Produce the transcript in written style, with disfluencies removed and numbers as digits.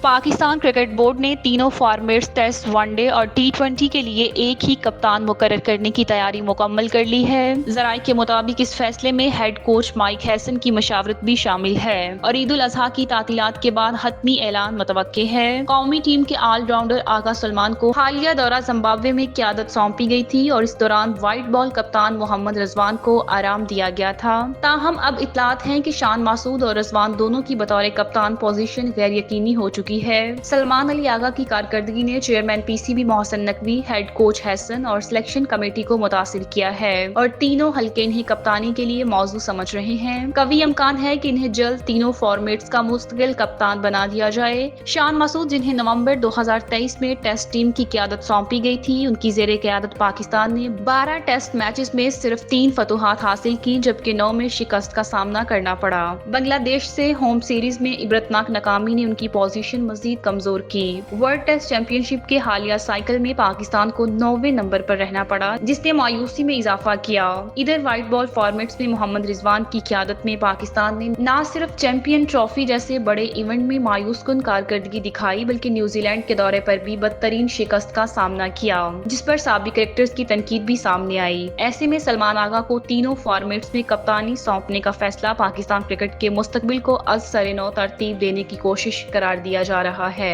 Pakistan cricket board نے تینوں formats test, one day اور T20 کے لیے ایک ہی کپتان مقرر کرنے کی تیاری مکمل کر لی ہے۔ ذرائع کے مطابق اس فیصلے میں ہیڈ کوچ مائک ہیسن کی مشاورت بھی شامل ہے اور عید الاضحیٰ کی تعطیلات کے بعد حتمی اعلان متوقع ہے۔ قومی ٹیم کے آل راؤنڈر آغا سلمان کو حالیہ دورہ زمبابوے میں قیادت سونپی گئی تھی اور اس دوران وائٹ بال کپتان محمد رضوان کو آرام دیا گیا تھا۔ تاہم اب اطلاعات ہیں کہ شان ماسود اور رضوان دونوں کی بطور کپتان پوزیشن غیر یقینی ہو چکی ہے۔ سلمان علی آغا کی کارکردگی نے chairman PCB Mohsin Naqvi, head coach ہیسن اور سلیکشن کمیٹی کو متاثر کیا ہے اور تینوں حلقے انہیں کپتانی کے لیے موزوں سمجھ رہے ہیں۔ قوی امکان ہے کہ انہیں جلد تینوں فارمیٹس کا مستقل کپتان بنا دیا جائے۔ شان ماسود، جنہیں نومبر 2023 میں ٹیسٹ ٹیم کی قیادت سونپی گئی تھی، ان کی زیر قیادت پاکستان نے 12 ٹیسٹ میچز میں صرف 3 فتوحات حاصل کی جبکہ 9 میں شکست کا سامنا کرنا پڑا۔ بنگلہ دیش سے ہوم سیریز میں عبرتناک ناکامی نے ان کی پوزیشن مزید کمزور کی۔ ورلڈ ٹیسٹ چیمپئن شپ کے حالیہ سائیکل میں پاکستان کو 9ویں نمبر پر رہنا پڑا، جس نے مایوسی میں اضافہ کیا۔ ادھر وائٹ بال فارمیٹس میں محمد رضوان کی قیادت میں پاکستان نے نہ صرف چیمپئن ٹرافی جیسے بڑے ایونٹ میں مایوس کن کارکردگی دکھائی بلکہ نیوزی لینڈ کے دورے پر بھی بدترین شکست کا سامنا کیا، جس پر سابق کرکٹرز کی تنقید بھی سامنے آئی۔ ایسے میں سلمان آغا کو تینوں فارمیٹس میں کپتانی سونپنے کا فیصلہ پاکستان کرکٹ کے مستقبل کو از سر نو ترتیب دینے کی کوشش قرار دیا جا رہا ہے۔